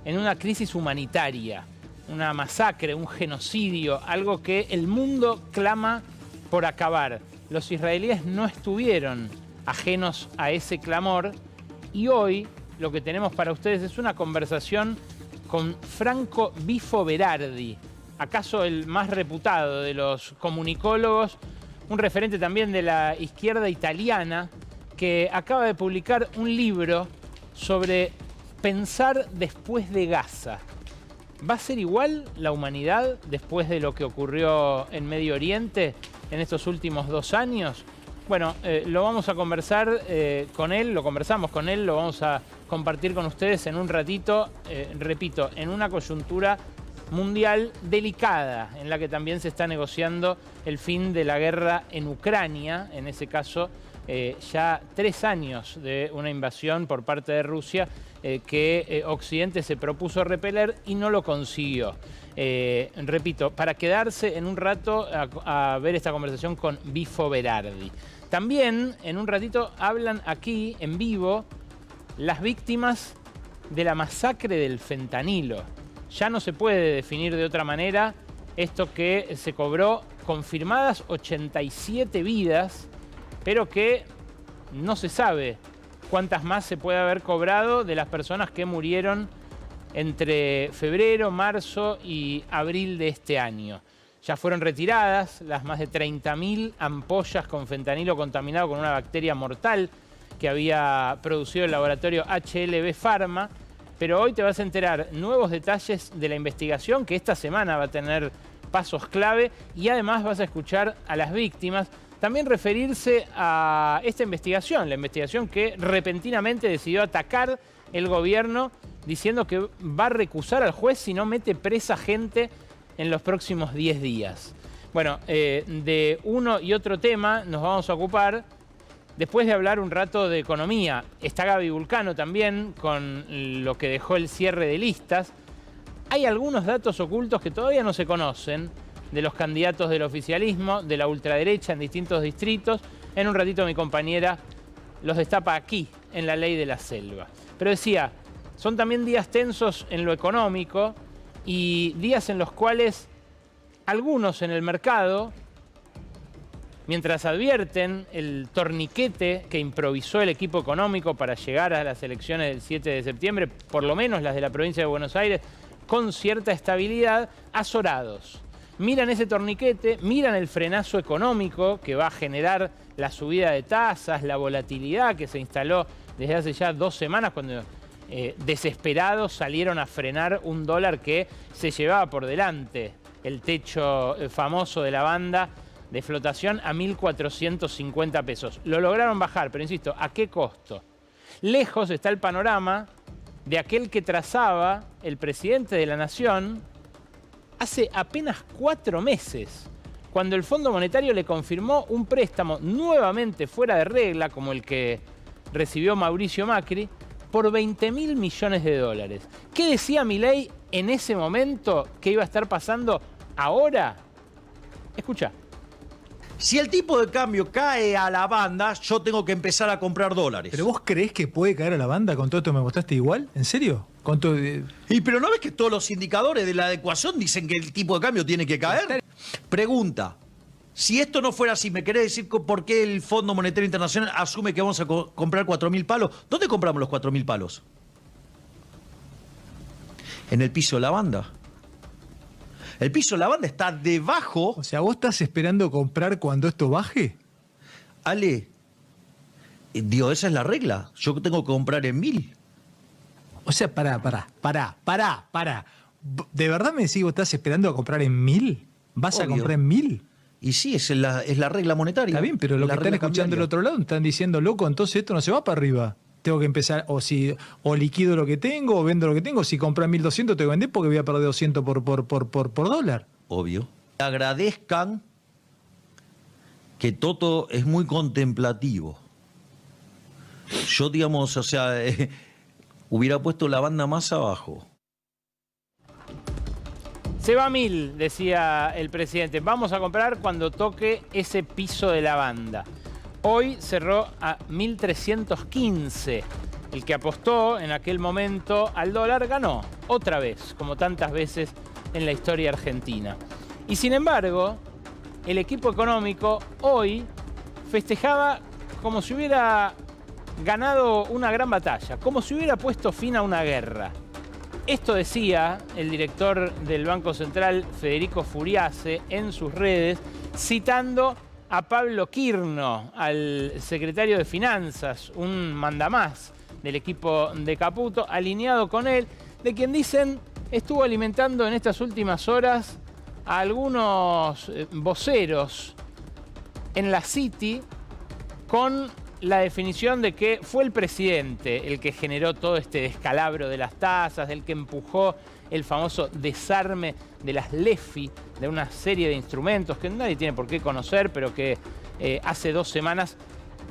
en una crisis humanitaria, una masacre, un genocidio, algo que el mundo clama por acabar. Los israelíes no estuvieron ajenos a ese clamor y hoy lo que tenemos para ustedes es una conversación con Franco Bifo Berardi, acaso el más reputado de los comunicólogos, un referente también de la izquierda italiana, que acaba de publicar un libro sobre pensar después de Gaza. ¿Va a ser igual la humanidad después de lo que ocurrió en Medio Oriente en estos últimos 2 años? Bueno, lo vamos a conversar con él, lo conversamos con él, lo vamos a compartir con ustedes en un ratito, repito, en una coyuntura mundial delicada, en la que también se está negociando el fin de la guerra en Ucrania, en ese caso ya 3 años de una invasión por parte de Rusia que Occidente se propuso repeler y no lo consiguió. Repito, para quedarse en un rato a ver esta conversación con Bifo Berardi. También en un ratito hablan aquí en vivo las víctimas de la masacre del fentanilo. Ya no se puede definir de otra manera esto que se cobró confirmadas 87 vidas, pero que no se sabe cuántas más se puede haber cobrado de las personas que murieron entre febrero, marzo y abril de este año. Ya fueron retiradas las más de 30.000 ampollas con fentanilo contaminado con una bacteria mortal que había producido el laboratorio HLB Pharma, pero hoy te vas a enterar nuevos detalles de la investigación que esta semana va a tener pasos clave y además vas a escuchar a las víctimas también referirse a esta investigación, la investigación que repentinamente decidió atacar el gobierno diciendo que va a recusar al juez si no mete presa gente en los próximos 10 días. Bueno, de uno y otro tema nos vamos a ocupar después de hablar un rato de economía. Está Gaby Vulcano también con lo que dejó el cierre de listas. Hay algunos datos ocultos que todavía no se conocen de los candidatos del oficialismo, de la ultraderecha en distintos distritos. En un ratito mi compañera los destapa aquí, en La Ley de la Selva. Pero decía, son también días tensos en lo económico y días en los cuales algunos en el mercado, mientras advierten el torniquete que improvisó el equipo económico para llegar a las elecciones del 7 de septiembre, por lo menos las de la provincia de Buenos Aires, con cierta estabilidad, azorados. Miran ese torniquete, miran el frenazo económico que va a generar la subida de tasas, la volatilidad que se instaló desde hace ya 2 semanas cuando desesperados salieron a frenar un dólar que se llevaba por delante el techo famoso de la banda de flotación a 1.450 pesos. Lo lograron bajar, pero insisto, ¿a qué costo? Lejos está el panorama de aquel que trazaba el presidente de la Nación hace apenas 4 meses, cuando el Fondo Monetario le confirmó un préstamo nuevamente fuera de regla, como el que recibió Mauricio Macri, por 20.000 millones de dólares. ¿Qué decía Milei en ese momento que iba a estar pasando ahora? Escucha. Si el tipo de cambio cae a la banda, yo tengo que empezar a comprar dólares. ¿Pero vos creés que puede caer a la banda con todo esto que me mostraste igual? ¿En serio? Con todo... Pero ¿no ves que todos los indicadores de la adecuación dicen que el tipo de cambio tiene que caer? Pregunta. Si esto no fuera así, ¿me querés decir por qué el Fondo Monetario Internacional asume que vamos a comprar 4.000 palos? ¿Dónde compramos los 4.000 palos? En el piso de la banda. El piso de la banda está debajo. O sea, ¿vos estás esperando comprar cuando esto baje? Ale, digo, esa es la regla. Yo tengo que comprar en 1.000. O sea, pará. ¿De verdad me decís que vos estás esperando a comprar en 1.000? ¿Vas a comprar en 1.000? Y sí, es la regla monetaria. Está bien, pero lo que están escuchando del otro lado están diciendo, loco, entonces esto no se va para arriba. Tengo que empezar, o liquido lo que tengo, o vendo lo que tengo. Si compras 1.200, tengo que vender porque voy a perder 200 por dólar. Obvio. Agradezcan que Toto es muy contemplativo. Yo, digamos, o sea, hubiera puesto la banda más abajo. Se va a 1.000, decía el presidente. Vamos a comprar cuando toque ese piso de la banda. Hoy cerró a 1.315 El que apostó en aquel momento al dólar ganó otra vez, como tantas veces en la historia argentina. Y sin embargo, el equipo económico hoy festejaba como si hubiera ganado una gran batalla, como si hubiera puesto fin a una guerra. Esto decía el director del Banco Central, Federico Furiase, en sus redes, citando a Pablo Quirno, al secretario de Finanzas, un mandamás del equipo de Caputo, alineado con él, de quien dicen estuvo alimentando en estas últimas horas a algunos voceros en la City con la definición de que fue el presidente el que generó todo este descalabro de las tasas, el que empujó el famoso desarme de las LEFI, de una serie de instrumentos que nadie tiene por qué conocer, pero que hace 2 semanas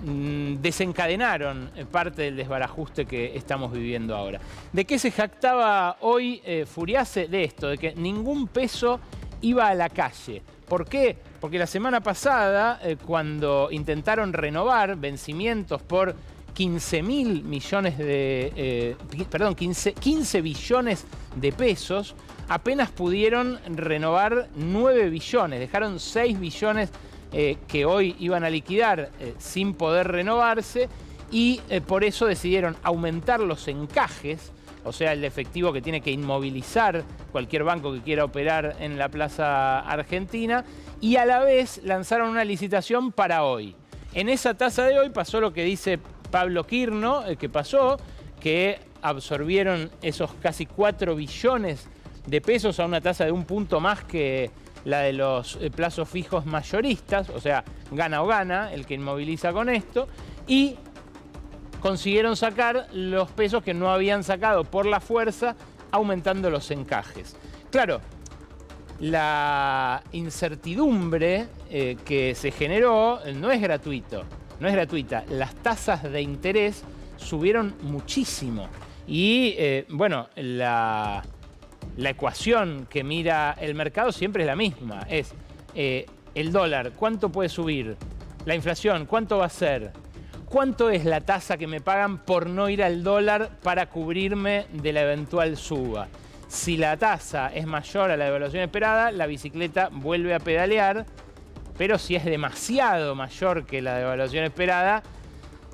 desencadenaron parte del desbarajuste que estamos viviendo ahora. ¿De qué se jactaba hoy Furiase? De esto, de que ningún peso iba a la calle. ¿Por qué? Porque la semana pasada, cuando intentaron renovar vencimientos por 15 billones de pesos, apenas pudieron renovar 9 billones, dejaron 6 billones que hoy iban a liquidar sin poder renovarse y por eso decidieron aumentar los encajes, o sea, el efectivo que tiene que inmovilizar cualquier banco que quiera operar en la Plaza Argentina, y a la vez lanzaron una licitación para hoy. En esa tasa de hoy pasó lo que dice Pablo Quirno, que pasó, que absorbieron esos casi 4 billones de pesos a una tasa de 1 punto más que la de los plazos fijos mayoristas, o sea, gana o gana el que inmoviliza con esto, y consiguieron sacar los pesos que no habían sacado por la fuerza, aumentando los encajes. Claro, la incertidumbre que se generó no es gratuita. Las tasas de interés subieron muchísimo. Y bueno, la ecuación que mira el mercado siempre es la misma. Es el dólar, ¿cuánto puede subir? La inflación, ¿cuánto va a ser? ¿Cuánto es la tasa que me pagan por no ir al dólar para cubrirme de la eventual suba? Si la tasa es mayor a la devaluación esperada, la bicicleta vuelve a pedalear, pero si es demasiado mayor que la devaluación esperada,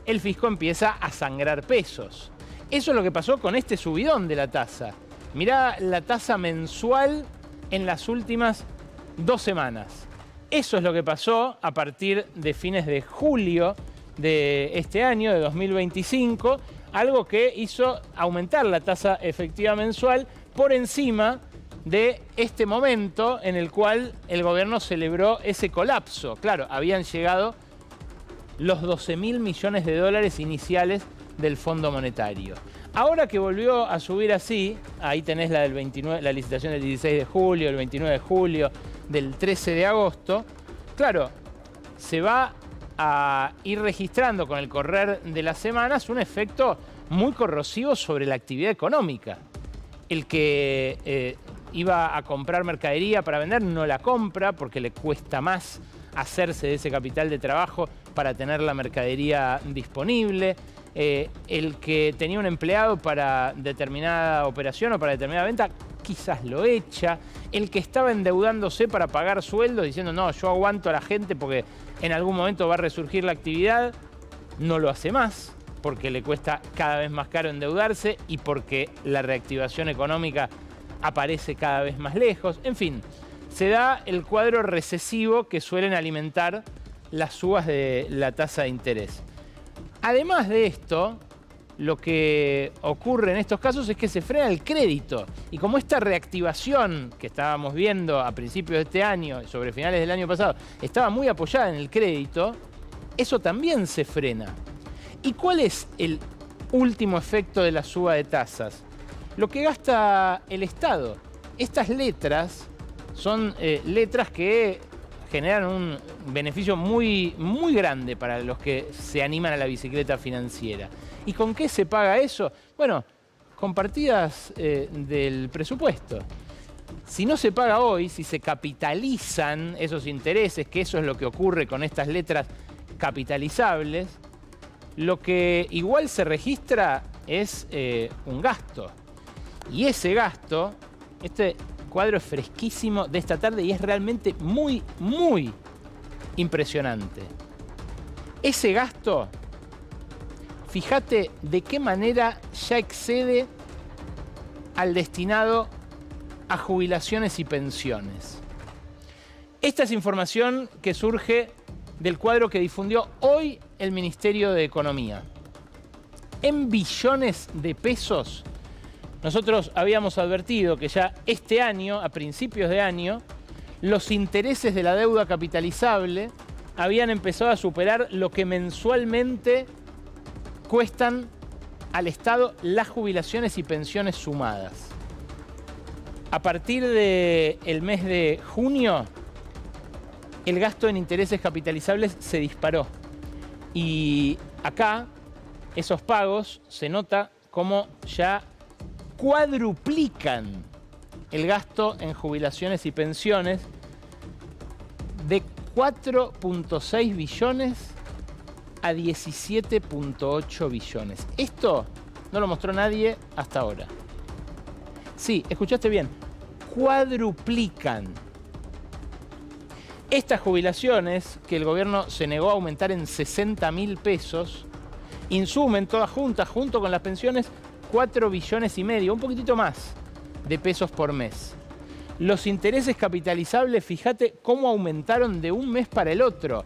el fisco empieza a sangrar pesos. Eso es lo que pasó con este subidón de la tasa. Mirá la tasa mensual en las últimas 2 semanas. Eso es lo que pasó a partir de fines de julio de este año, de 2025, algo que hizo aumentar la tasa efectiva mensual por encima de este momento en el cual el gobierno celebró ese colapso. Claro, habían llegado los 12.000 millones de dólares iniciales del Fondo Monetario. Ahora que volvió a subir así, ahí tenés la del 29, la licitación del 16 de julio, el 29 de julio, del 13 de agosto, claro, se va a ir registrando con el correr de las semanas un efecto muy corrosivo sobre la actividad económica. El que iba a comprar mercadería para vender no la compra porque le cuesta más hacerse de ese capital de trabajo para tener la mercadería disponible. El que tenía un empleado para determinada operación o para determinada venta quizás lo echa. El que estaba endeudándose para pagar sueldos diciendo no, yo aguanto a la gente porque en algún momento va a resurgir la actividad, no lo hace más porque le cuesta cada vez más caro endeudarse y porque la reactivación económica aparece cada vez más lejos. En fin, se da el cuadro recesivo que suelen alimentar las subas de la tasa de interés. Además de esto, lo que ocurre en estos casos es que se frena el crédito. Y como esta reactivación que estábamos viendo a principios de este año, sobre finales del año pasado, estaba muy apoyada en el crédito, eso también se frena. ¿Y cuál es el último efecto de la suba de tasas? Lo que gasta el Estado. Estas letras son letras que generan un beneficio muy, muy grande para los que se animan a la bicicleta financiera. ¿Y con qué se paga eso? Bueno, con partidas del presupuesto. Si no se paga hoy, si se capitalizan esos intereses, que eso es lo que ocurre con estas letras capitalizables, lo que igual se registra es un gasto. Y ese gasto, este cuadro es fresquísimo de esta tarde y es realmente muy, muy impresionante. Ese gasto, fíjate de qué manera ya excede al destinado a jubilaciones y pensiones. Esta es información que surge del cuadro que difundió hoy el Ministerio de Economía. En billones de pesos, nosotros habíamos advertido que ya este año, a principios de año, los intereses de la deuda capitalizable habían empezado a superar lo que mensualmente cuestan al Estado las jubilaciones y pensiones sumadas. A partir del mes de junio, el gasto en intereses capitalizables se disparó. Y acá, esos pagos se nota como ya cuadruplican el gasto en jubilaciones y pensiones de 4.6 billones a 17.8 billones. Esto no lo mostró nadie hasta ahora. Sí, escuchaste bien, cuadruplican. Estas jubilaciones, que el gobierno se negó a aumentar en 60.000 pesos, insumen todas juntas, junto con las pensiones, 4 billones y medio, un poquitito más de pesos por mes. Los intereses capitalizables, fíjate cómo aumentaron de un mes para el otro,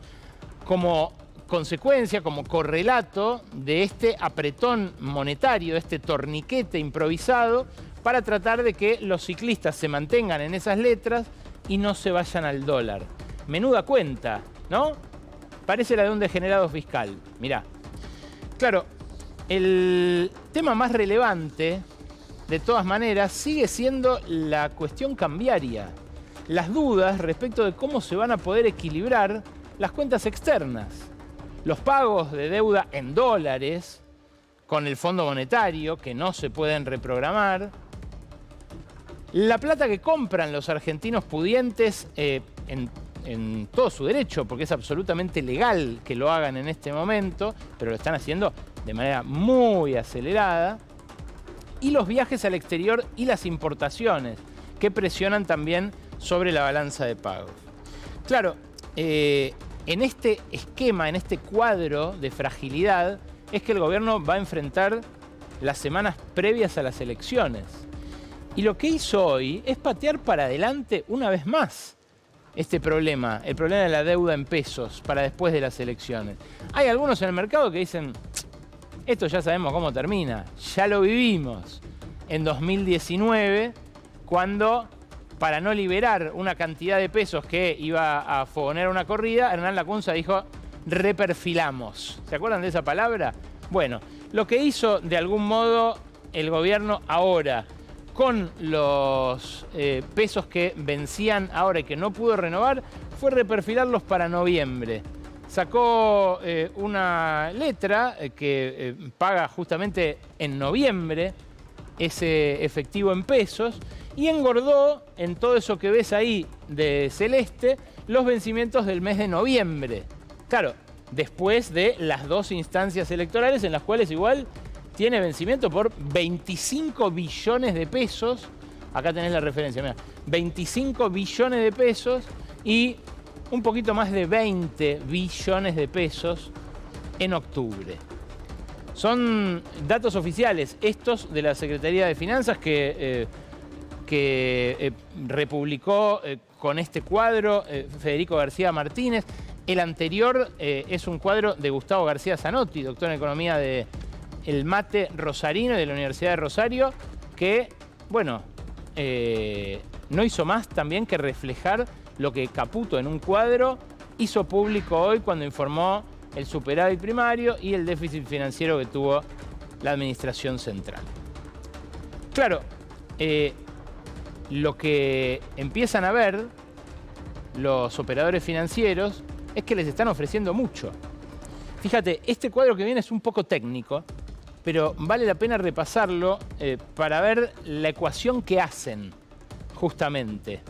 como consecuencia, como correlato de este apretón monetario, de este torniquete improvisado, para tratar de que los ciclistas se mantengan en esas letras y no se vayan al dólar. Menuda cuenta, ¿no? Parece la de un degenerado fiscal. Mirá. Claro, el tema más relevante, de todas maneras, sigue siendo la cuestión cambiaria. Las dudas respecto de cómo se van a poder equilibrar las cuentas externas. Los pagos de deuda en dólares con el Fondo Monetario, que no se pueden reprogramar. La plata que compran los argentinos pudientes en todo su derecho, porque es absolutamente legal que lo hagan en este momento, pero lo están haciendo de manera muy acelerada. Y los viajes al exterior y las importaciones, que presionan también sobre la balanza de pagos. Claro, en este esquema, en este cuadro de fragilidad, es que el gobierno va a enfrentar las semanas previas a las elecciones. Y lo que hizo hoy es patear para adelante una vez más este problema, el problema de la deuda en pesos para después de las elecciones. Hay algunos en el mercado que dicen, esto ya sabemos cómo termina, ya lo vivimos en 2019, cuando para no liberar una cantidad de pesos que iba a fogonear una corrida, Hernán Lacunza dijo, reperfilamos. ¿Se acuerdan de esa palabra? Bueno, lo que hizo de algún modo el gobierno ahora, con los pesos que vencían ahora y que no pudo renovar, fue reperfilarlos para noviembre. Sacó una letra que paga justamente en noviembre ese efectivo en pesos y engordó en todo eso que ves ahí de celeste los vencimientos del mes de noviembre. Claro, después de las dos instancias electorales en las cuales igual tiene vencimiento por 25 billones de pesos. Acá tenés la referencia, mirá. 25 billones de pesos y un poquito más de 20 billones de pesos en octubre. Son datos oficiales estos de la Secretaría de Finanzas que republicó con este cuadro Federico García Martínez. El anterior es un cuadro de Gustavo García Zanotti, doctor en Economía de el Mate Rosarino de la Universidad de Rosario, que, bueno, no hizo más también que reflejar lo que Caputo en un cuadro hizo público hoy cuando informó el superávit primario y el déficit financiero que tuvo la administración central. Claro, lo que empiezan a ver los operadores financieros es que les están ofreciendo mucho. Fíjate, este cuadro que viene es un poco técnico, pero vale la pena repasarlo para ver la ecuación que hacen, justamente.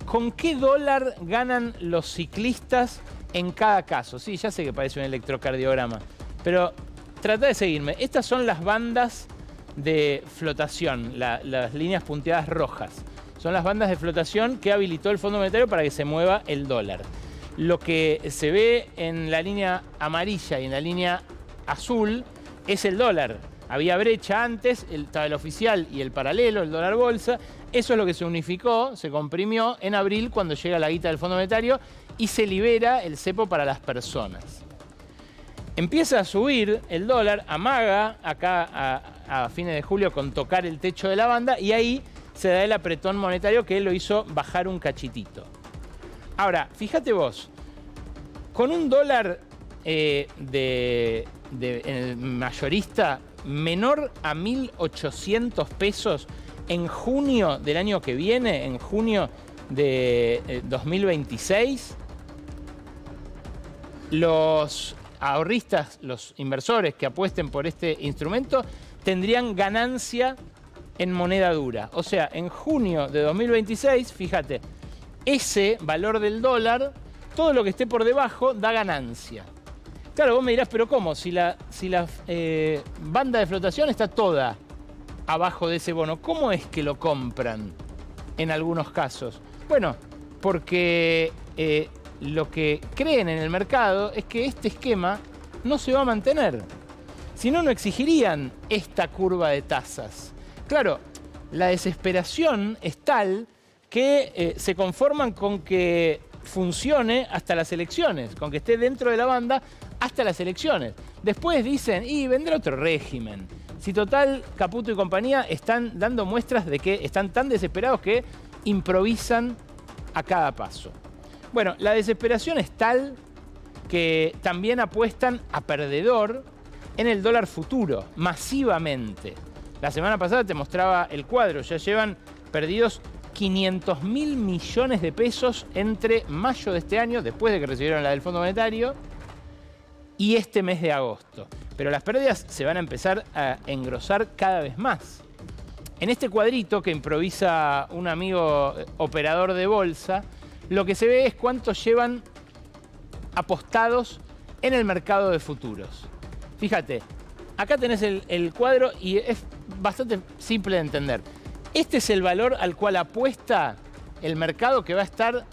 ¿Con qué dólar ganan los ciclistas en cada caso? Sí, ya sé que parece un electrocardiograma, pero trata de seguirme. Estas son las bandas de flotación, las líneas punteadas rojas. Son las bandas de flotación que habilitó el Fondo Monetario para que se mueva el dólar. Lo que se ve en la línea amarilla y en la línea azul es el dólar. Había brecha antes, estaba el oficial y el paralelo, el dólar bolsa. Eso es lo que se unificó, se comprimió en abril cuando llega la guita del Fondo Monetario y se libera el cepo para las personas. Empieza a subir el dólar, amaga acá a fines de julio con tocar el techo de la banda y ahí se da el apretón monetario que lo hizo bajar un cachitito. Ahora, fíjate vos, con un dólar en el mayorista menor a 1.800 pesos en junio del año que viene, en junio de 2026, los ahorristas, los inversores que apuesten por este instrumento, tendrían ganancia en moneda dura. O sea, en junio de 2026, fíjate, ese valor del dólar, todo lo que esté por debajo da ganancia. Claro, vos me dirás, pero ¿cómo? Si la banda de flotación está toda abajo de ese bono, ¿cómo es que lo compran en algunos casos? Bueno, porque lo que creen en el mercado es que este esquema no se va a mantener. Si no, no exigirían esta curva de tasas. Claro, la desesperación es tal que se conforman con que funcione hasta las elecciones, con que esté dentro de la banda hasta las elecciones. Después dicen, y vendrá otro régimen. Si total, Caputo y compañía están dando muestras de que están tan desesperados que improvisan a cada paso. Bueno, la desesperación es tal que también apuestan a perdedor en el dólar futuro, masivamente. La semana pasada te mostraba el cuadro, ya llevan perdidos 500.000 millones de pesos entre mayo de este año, después de que recibieron la del Fondo Monetario, y este mes de agosto. Pero las pérdidas se van a empezar a engrosar cada vez más. En este cuadrito que improvisa un amigo operador de bolsa, lo que se ve es cuántos llevan apostados en el mercado de futuros. Fíjate, acá tenés el cuadro y es bastante simple de entender. Este es el valor al cual apuesta el mercado que va a estar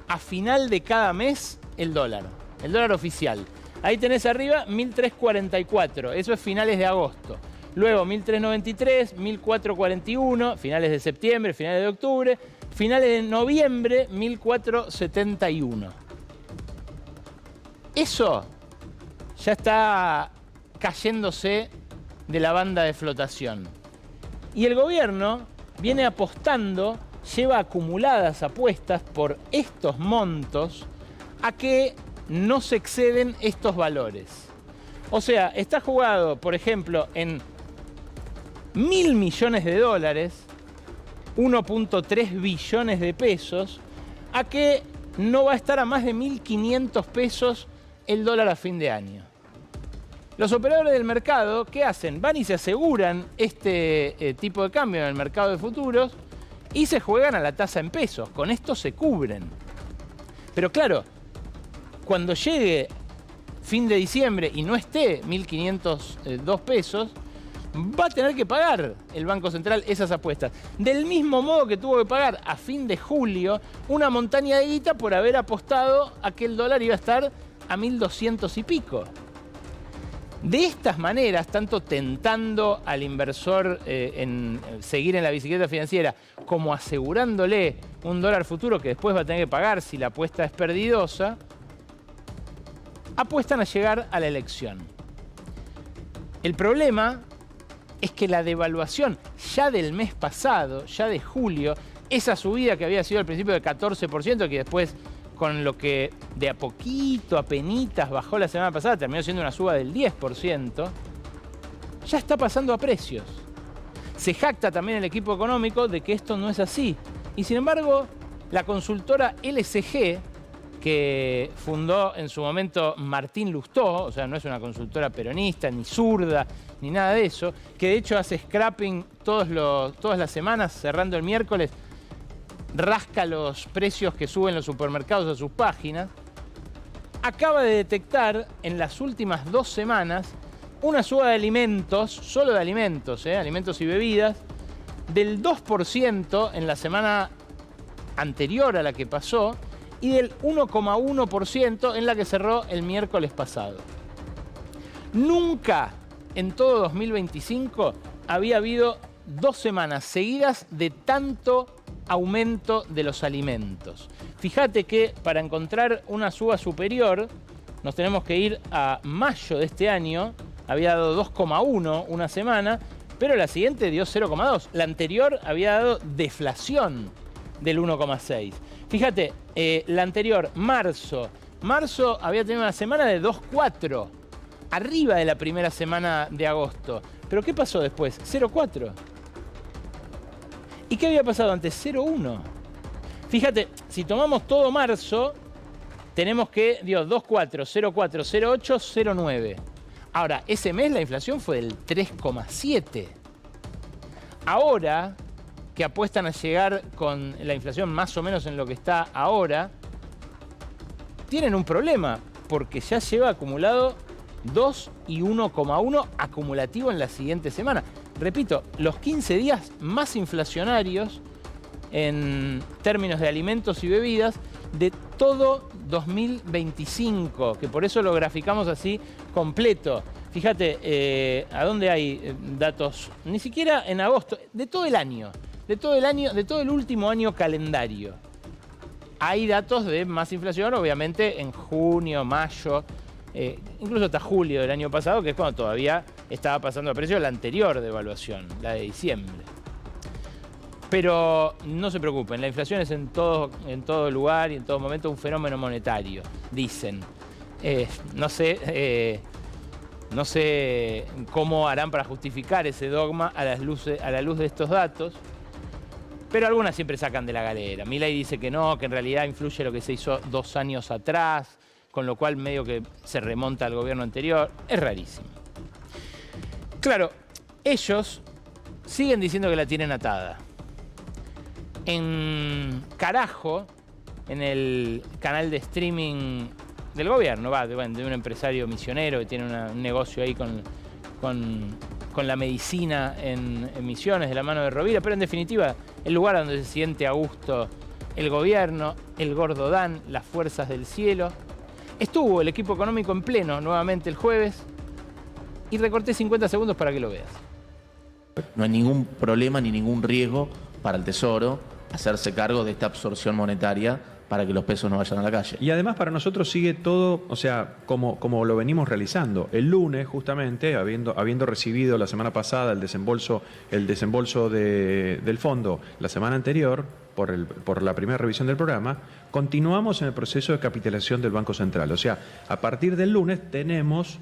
a final de cada mes el dólar oficial. Ahí tenés arriba 1.344, eso es finales de agosto. Luego 1.393, 1.441, finales de septiembre, finales de octubre, finales de noviembre 1.471. Eso ya está cayéndose de la banda de flotación. Y el gobierno viene apostando, lleva acumuladas apuestas por estos montos a que no se exceden estos valores. O sea, está jugado, por ejemplo, en 1.000 millones de dólares, 1.3 billones de pesos, a que no va a estar a más de 1.500 pesos el dólar a fin de año. Los operadores del mercado, ¿qué hacen? Van y se aseguran este tipo de cambio en el mercado de futuros y se juegan a la tasa en pesos. Con esto se cubren. Pero claro, cuando llegue fin de diciembre y no esté 1.502 pesos, va a tener que pagar el Banco Central esas apuestas. Del mismo modo que tuvo que pagar a fin de julio una montaña de guita por haber apostado a que el dólar iba a estar a 1.200 y pico. De estas maneras, tanto tentando al inversor en seguir en la bicicleta financiera, como asegurándole un dólar futuro que después va a tener que pagar si la apuesta es perdidosa, apuestan a llegar a la elección. El problema es que la devaluación ya del mes pasado, ya de julio, esa subida que había sido al principio del 14%, que después con lo que de a poquito, a penitas bajó la semana pasada, terminó siendo una suba del 10%, ya está pasando a precios. Se jacta también el equipo económico de que esto no es así. Y sin embargo, la consultora LSG, que fundó en su momento Martín Lustó, o sea, no es una consultora peronista, ni zurda, ni nada de eso, que de hecho hace scrapping todas las semanas, cerrando el miércoles, rasca los precios que suben los supermercados a sus páginas, acaba de detectar en las últimas 2 semanas una suba de alimentos, solo de alimentos, alimentos y bebidas, del 2% en la semana anterior a la que pasó y del 1,1% en la que cerró el miércoles pasado. Nunca en todo 2025 había habido 2 semanas seguidas de tanto aumento de los alimentos. Fíjate que para encontrar una suba superior nos tenemos que ir a mayo de este año. Había dado 2,1 una semana, pero la siguiente dio 0,2. La anterior había dado deflación del 1,6. Fíjate, la anterior, marzo había tenido una semana de 2,4, arriba de la primera semana de agosto. ¿Pero qué pasó después? 0,4. ¿Y qué había pasado antes? 0,1. Fíjate, si tomamos todo marzo, tenemos que dio 2,4, 0,4, 0,8, 0,9. Ahora, ese mes la inflación fue del 3,7. Ahora, que apuestan a llegar con la inflación más o menos en lo que está ahora, tienen un problema, porque ya lleva acumulado 2 y 1,1 acumulativo en la siguiente semana. Repito, los 15 días más inflacionarios en términos de alimentos y bebidas de todo 2025, que por eso lo graficamos así completo. Fíjate, ¿a dónde hay datos? Ni siquiera en agosto, de todo el año, de todo el último año calendario. Hay datos de más inflación, obviamente, en junio, mayo, incluso hasta julio del año pasado, que es cuando todavía estaba pasando a precio la anterior devaluación, la de diciembre. Pero no se preocupen, la inflación es en todo lugar y en todo momento un fenómeno monetario, dicen. No sé cómo harán para justificar ese dogma a la luz de estos datos, pero algunas siempre sacan de la galera. Milei dice que no, que en realidad influye lo que se hizo 2 años atrás, con lo cual medio que se remonta al gobierno anterior. Es rarísimo. Claro, ellos siguen diciendo que la tienen atada. En Carajo, en el canal de streaming del gobierno, de un empresario misionero que tiene un negocio ahí con la medicina en Misiones, de la mano de Rovira, pero en definitiva el lugar donde se siente a gusto el gobierno, el Gordo Dan, las fuerzas del cielo. Estuvo el equipo económico en pleno nuevamente el jueves y recorté 50 segundos para que lo veas. No hay ningún problema ni ningún riesgo para el Tesoro hacerse cargo de esta absorción monetaria para que los pesos no vayan a la calle. Y además para nosotros sigue todo, o sea, como lo venimos realizando. El lunes, justamente, habiendo recibido la semana pasada el desembolso del fondo la semana anterior, por la primera revisión del programa, continuamos en el proceso de capitalización del Banco Central. O sea, a partir del lunes tenemos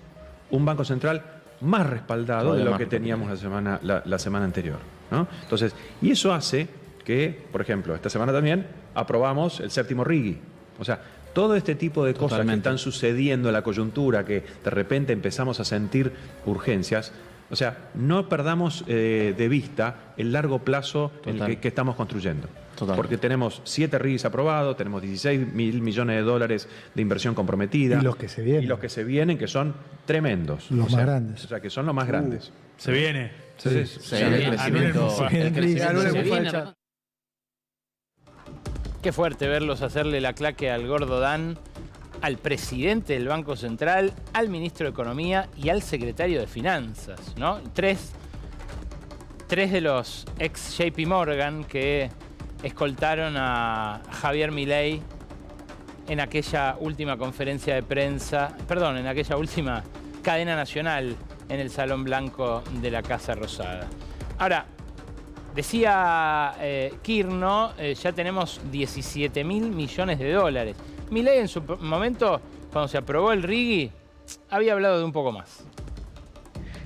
un Banco Central más respaldado de lo que teníamos la semana anterior, ¿no? Entonces, y eso hace que, por ejemplo, esta semana también aprobamos el 7º RIGI. O sea, todo este tipo de cosas que están sucediendo en la coyuntura, que de repente empezamos a sentir urgencias, o sea, no perdamos de vista el largo plazo en el que estamos construyendo. Total. Porque tenemos 7 RIGIs aprobados, tenemos 16.000 millones de dólares de inversión comprometida. Y los que se vienen. Y los que se vienen, que son tremendos. Los más grandes. O sea, que son los más grandes. Se viene. Sí. El crecimiento. Qué fuerte verlos hacerle la claque al Gordo Dan, al presidente del Banco Central, al ministro de Economía y al secretario de Finanzas, ¿no? Tres de los ex JP Morgan que escoltaron a Javier Milei en aquella última conferencia de prensa, en aquella última cadena nacional en el Salón Blanco de la Casa Rosada. Ahora, decía Kirno, ya tenemos 17.000 millones de dólares. Milei en su momento, cuando se aprobó el RIGI, había hablado de un poco más.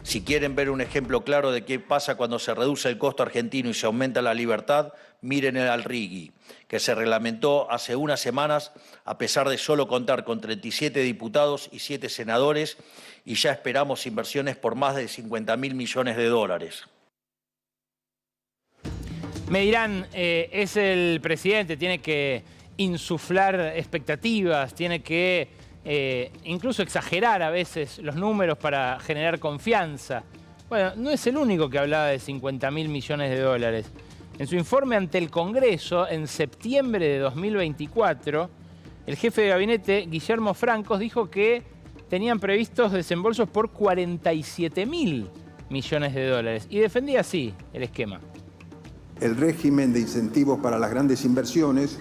Si quieren ver un ejemplo claro de qué pasa cuando se reduce el costo argentino y se aumenta la libertad, miren al RIGI, que se reglamentó hace unas semanas a pesar de solo contar con 37 diputados y 7 senadores, y ya esperamos inversiones por más de 50.000 millones de dólares. Me dirán, es el presidente, tiene que insuflar expectativas, tiene que incluso exagerar a veces los números para generar confianza. Bueno, no es el único que hablaba de 50.000 millones de dólares. En su informe ante el Congreso, en septiembre de 2024, el jefe de gabinete, Guillermo Francos, dijo que tenían previstos desembolsos por 47.000 millones de dólares y defendía así el esquema. El régimen de incentivos para las grandes inversiones,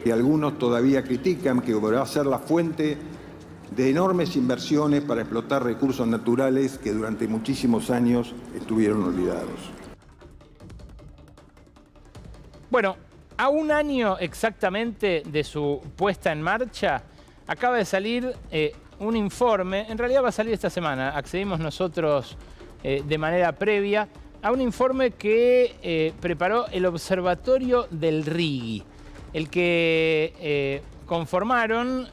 que algunos todavía critican, que va a ser la fuente de enormes inversiones para explotar recursos naturales que durante muchísimos años estuvieron olvidados. Bueno, a un año exactamente de su puesta en marcha, acaba de salir un informe, en realidad va a salir esta semana, accedimos nosotros de manera previa, a un informe que preparó el Observatorio del RIGI, el que conformaron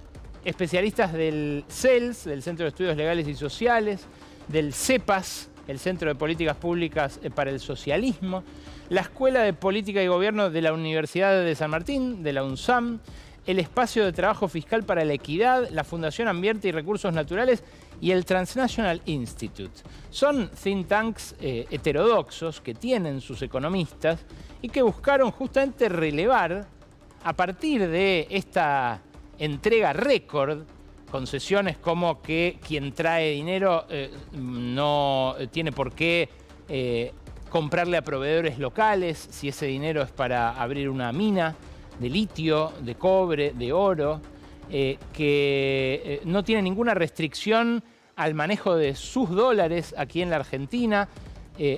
especialistas del CELS, del Centro de Estudios Legales y Sociales, del CEPAS, el Centro de Políticas Públicas para el Socialismo, la Escuela de Política y Gobierno de la Universidad de San Martín, de la UNSAM, el Espacio de Trabajo Fiscal para la Equidad, la Fundación Ambiente y Recursos Naturales y el Transnational Institute. Son think tanks heterodoxos que tienen sus economistas y que buscaron justamente relevar, a partir de esta entrega récord, concesiones como que quien trae dinero no tiene por qué comprarle a proveedores locales si ese dinero es para abrir una mina de litio, de cobre, de oro, que no tiene ninguna restricción al manejo de sus dólares aquí en la Argentina,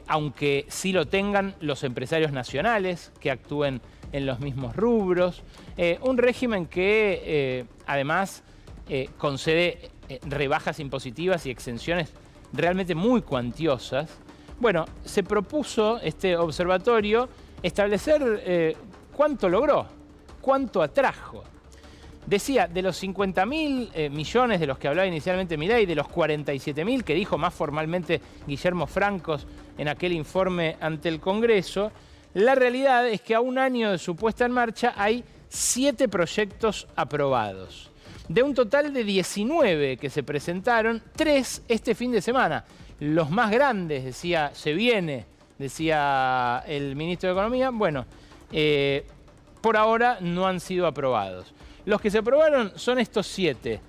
aunque sí lo tengan los empresarios nacionales que actúen en los mismos rubros. Un régimen que además concede rebajas impositivas y exenciones realmente muy cuantiosas. Bueno, se propuso este observatorio establecer cuánto logró, cuánto atrajo. Decía, de los 50.000 millones de los que hablaba inicialmente Milei, de los 47.000 que dijo más formalmente Guillermo Francos en aquel informe ante el Congreso, la realidad es que a un año de su puesta en marcha hay 7 proyectos aprobados. De un total de 19 que se presentaron, 3 este fin de semana. Los más grandes, decía, se viene, decía el ministro de Economía. Bueno, por ahora no han sido aprobados. Los que se aprobaron son estos 7.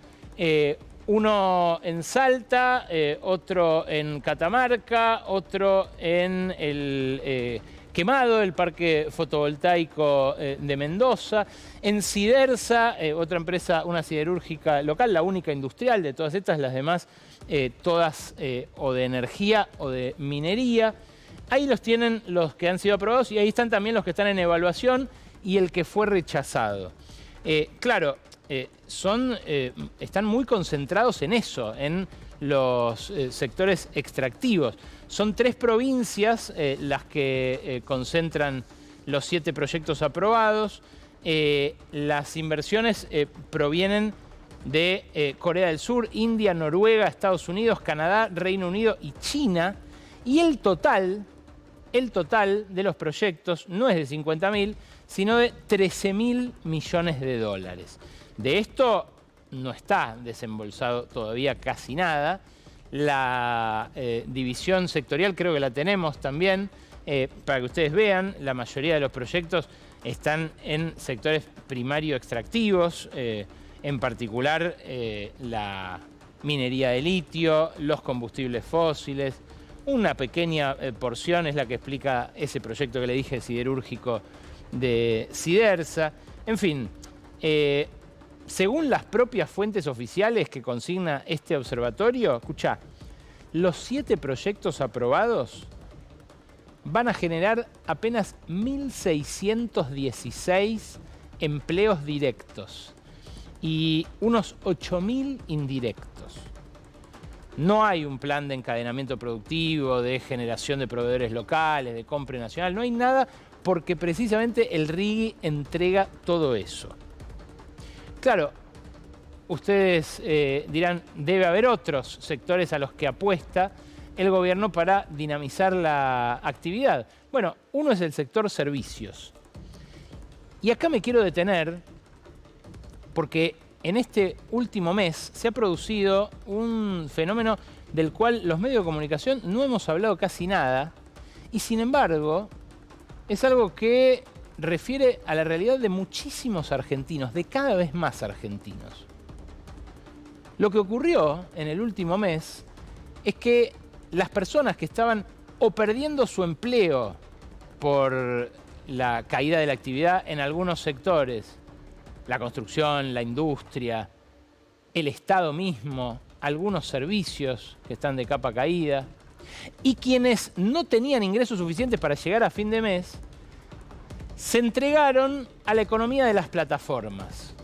Uno en Salta, otro en Catamarca, otro en el Quemado, el parque fotovoltaico de Mendoza. En Sidersa, otra empresa, una siderúrgica local, la única industrial de todas estas, las demás todas o de energía o de minería. Ahí los tienen los que han sido aprobados y ahí están también los que están en evaluación y el que fue rechazado. Claro, están muy concentrados en eso, en los sectores extractivos. Son 3 provincias las que concentran los 7 proyectos aprobados. Las inversiones provienen de Corea del Sur, India, Noruega, Estados Unidos, Canadá, Reino Unido y China. Y el total de los proyectos no es de 50.000, sino de 13.000 millones de dólares. De esto no está desembolsado todavía casi nada. La división sectorial creo que la tenemos también, para que ustedes vean, la mayoría de los proyectos están en sectores primario extractivos, en particular la minería de litio, los combustibles fósiles. Una pequeña porción es la que explica ese proyecto que le dije siderúrgico de Sidersa. En fin, según las propias fuentes oficiales que consigna este observatorio, escuchá, los 7 proyectos aprobados van a generar apenas 1.616 empleos directos y unos 8.000 indirectos. No hay un plan de encadenamiento productivo, de generación de proveedores locales, de compra nacional, no hay nada porque precisamente el RIGI entrega todo eso. Claro, ustedes dirán, debe haber otros sectores a los que apuesta el gobierno para dinamizar la actividad. Bueno, uno es el sector servicios. Y acá me quiero detener porque en este último mes se ha producido un fenómeno del cual los medios de comunicación no hemos hablado casi nada, y sin embargo es algo que refiere a la realidad de muchísimos argentinos, de cada vez más argentinos. Lo que ocurrió en el último mes es que las personas que estaban o perdiendo su empleo por la caída de la actividad en algunos sectores, la construcción, la industria, el Estado mismo, algunos servicios que están de capa caída, y quienes no tenían ingresos suficientes para llegar a fin de mes, se entregaron a la economía de las plataformas.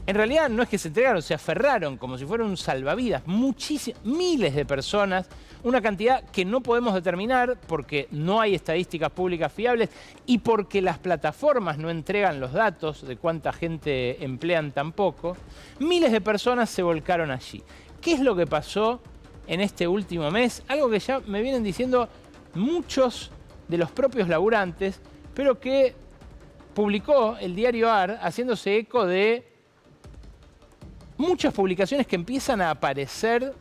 En realidad no es que se entregaron, se aferraron como si fuera un salvavidas. Miles de personas, una cantidad que no podemos determinar porque no hay estadísticas públicas fiables y porque las plataformas no entregan los datos de cuánta gente emplean tampoco. Miles de personas se volcaron allí. ¿Qué es lo que pasó en este último mes? Algo que ya me vienen diciendo muchos de los propios laburantes, pero que publicó el diario AR haciéndose eco de muchas publicaciones que empiezan a aparecer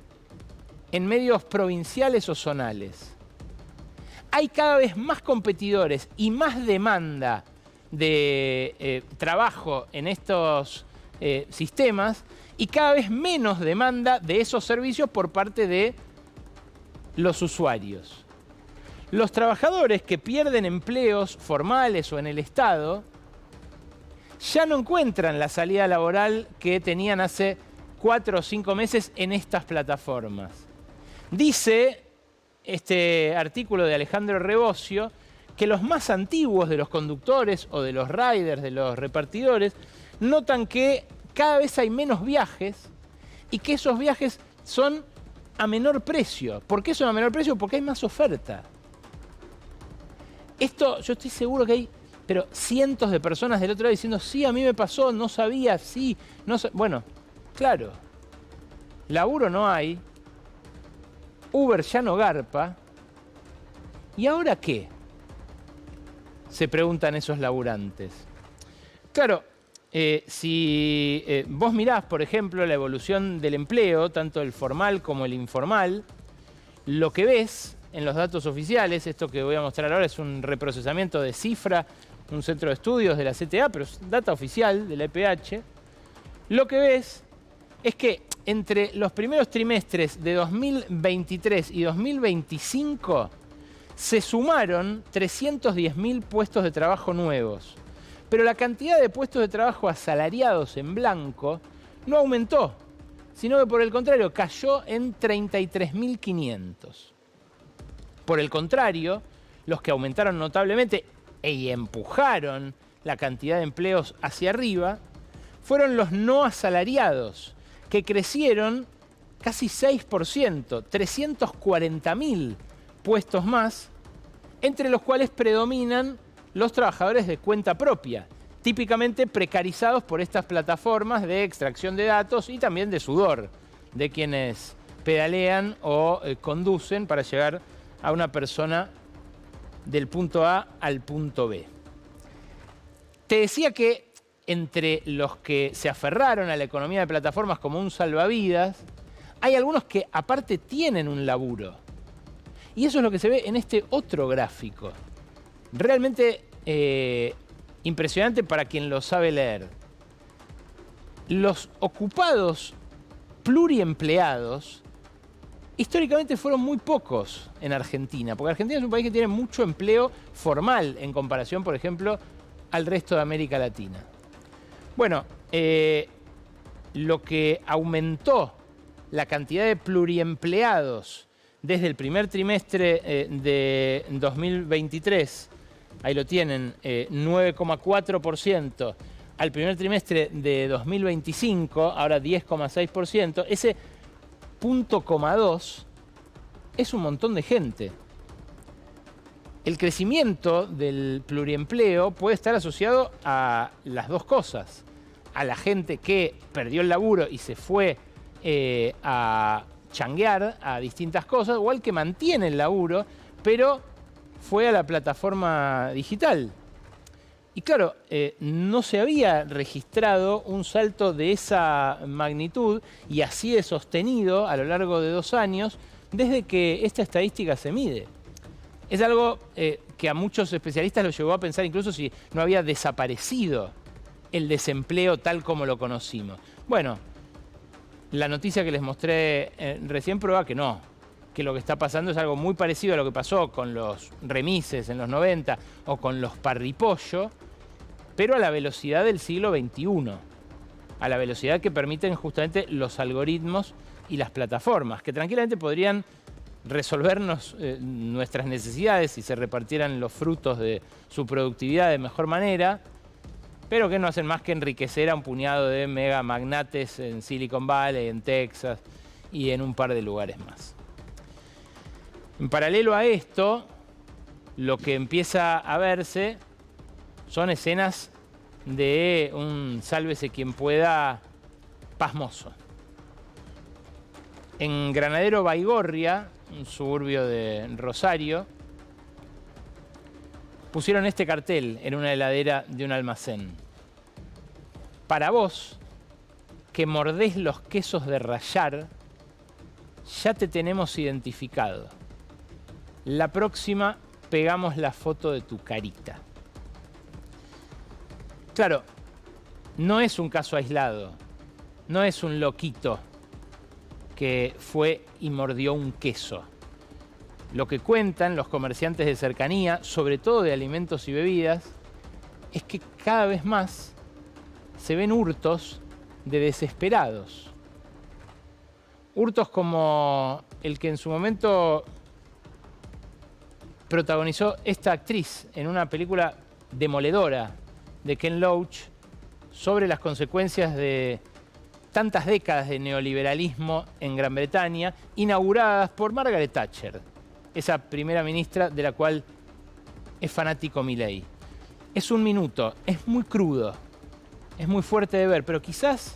en medios provinciales o zonales. Hay cada vez más competidores y más demanda de trabajo en estos sistemas y cada vez menos demanda de esos servicios por parte de los usuarios. Los trabajadores que pierden empleos formales o en el Estado ya no encuentran la salida laboral que tenían hace 4 o 5 meses en estas plataformas. Dice este artículo de Alejandro Rebocio que los más antiguos de los conductores o de los riders, de los repartidores, notan que cada vez hay menos viajes y que esos viajes son a menor precio. ¿Por qué son a menor precio? Porque hay más oferta. Esto yo estoy seguro que hay, pero cientos de personas del otro lado diciendo, sí, a mí me pasó, no sabía, sí, no sabía. Bueno, claro, laburo no hay, Uber ya no garpa, ¿y ahora qué? Se preguntan esos laburantes. Claro, si vos mirás, por ejemplo, la evolución del empleo, tanto el formal como el informal, lo que ves en los datos oficiales, esto que voy a mostrar ahora es un reprocesamiento de cifra, un centro de estudios de la CTA, pero es data oficial de la EPH, lo que ves es que entre los primeros trimestres de 2023 y 2025 se sumaron 310.000 puestos de trabajo nuevos, pero la cantidad de puestos de trabajo asalariados en blanco no aumentó, sino que por el contrario cayó en 33.500. Por el contrario, los que aumentaron notablemente y empujaron la cantidad de empleos hacia arriba fueron los no asalariados, que crecieron casi 6%, 340.000 puestos más, entre los cuales predominan los trabajadores de cuenta propia, típicamente precarizados por estas plataformas de extracción de datos y también de sudor de quienes pedalean o conducen para llegar a una persona del punto A al punto B. Te decía que entre los que se aferraron a la economía de plataformas como un salvavidas, hay algunos que aparte tienen un laburo. Y eso es lo que se ve en este otro gráfico. Realmente impresionante para quien lo sabe leer. Los ocupados pluriempleados históricamente fueron muy pocos en Argentina, porque Argentina es un país que tiene mucho empleo formal en comparación, por ejemplo, al resto de América Latina. Bueno, lo que aumentó la cantidad de pluriempleados desde el primer trimestre de 2023, ahí lo tienen, 9,4%, al primer trimestre de 2025, ahora 10,6%, ese 0,2 es un montón de gente. El crecimiento del pluriempleo puede estar asociado a las dos cosas. A la gente que perdió el laburo y se fue a changuear a distintas cosas, o al que mantiene el laburo, pero fue a la plataforma digital. Y claro, no se había registrado un salto de esa magnitud y así de sostenido a lo largo de 2 años desde que esta estadística se mide. Es algo que a muchos especialistas lo llevó a pensar incluso si no había desaparecido el desempleo tal como lo conocimos. Bueno, la noticia que les mostré recién prueba que no, que lo que está pasando es algo muy parecido a lo que pasó con los remises en los 90 o con los parripollo, pero a la velocidad del siglo XXI, a la velocidad que permiten justamente los algoritmos y las plataformas, que tranquilamente podrían resolvernos nuestras necesidades si se repartieran los frutos de su productividad de mejor manera, pero que no hacen más que enriquecer a un puñado de mega magnates en Silicon Valley, en Texas y en un par de lugares más. En paralelo a esto, lo que empieza a verse son escenas de un sálvese quien pueda pasmoso. En Granadero Baigorria, un suburbio de Rosario, pusieron este cartel en una heladera de un almacén. Para vos, que mordés los quesos de rallar, ya te tenemos identificado. La próxima, pegamos la foto de tu carita. Claro, no es un caso aislado, no es un loquito que fue y mordió un queso. Lo que cuentan los comerciantes de cercanía, sobre todo de alimentos y bebidas, es que cada vez más se ven hurtos de desesperados. Hurtos como el que en su momento protagonizó esta actriz en una película demoledora de Ken Loach sobre las consecuencias de tantas décadas de neoliberalismo en Gran Bretaña, inauguradas por Margaret Thatcher, esa primera ministra de la cual es fanático Milei. Es 1 minuto, es muy crudo, es muy fuerte de ver, pero quizás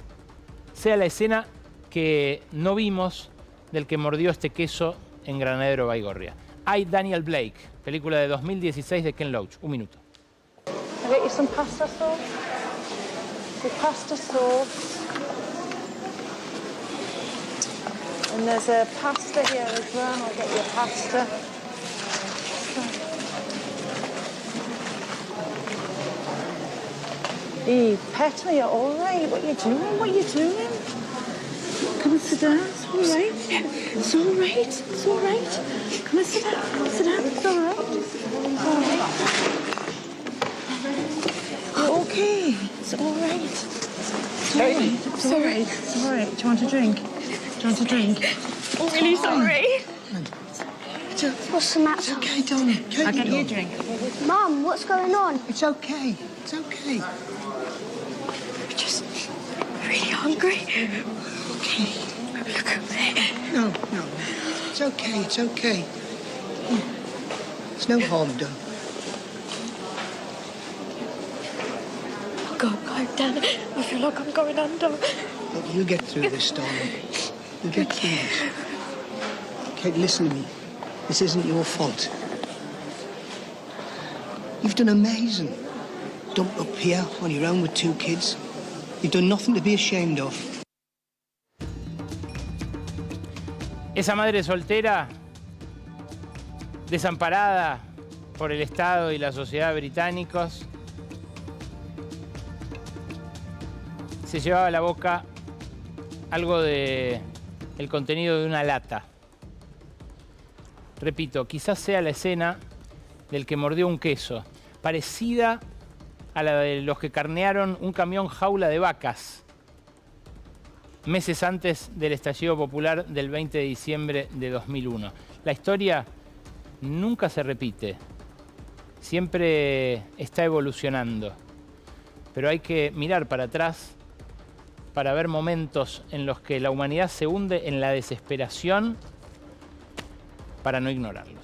sea la escena que no vimos del que mordió este queso en Granadero Baigorria. I, Daniel Blake, película de 2016 de Ken Loach. 1 minuto. I'll get you some pasta sauce. The pasta sauce. And there's a pasta here as well. I'll get you a pasta. Hey, pet, are you all right? What are you doing? What are you doing? Come and sit down. It's all right. It's all right. It's all right. Come and sit down. Come and sit down. It's all right. It's all right. You're okay. It's all right. It's all right. It's all right. It's all right. Do you want a drink? Do you want a drink? I'm really sorry. What's the matter? It's okay, darling. I'll get you a drink. Mum, what's going on? It's okay. It's okay. I'm just really hungry. Okay. Look at me. No. It's okay. It's okay. There's no harm done. Oh God, I'm down. I feel like I'm going under. Look, you get through this, darling. You get through this. Kate, listen to me. This isn't your fault. You've done amazing. Dumped up here on your own with 2 kids. You've done nothing to be ashamed of. Esa madre soltera, desamparada por el Estado y la sociedad británicos, se llevaba a la boca algo de el contenido de una lata. Repito, quizás sea la escena del que mordió un queso, parecida a la de los que carnearon un camión jaula de vacas meses antes del estallido popular del 20 de diciembre de 2001. La historia nunca se repite, siempre está evolucionando, pero hay que mirar para atrás para ver momentos en los que la humanidad se hunde en la desesperación para no ignorarlos.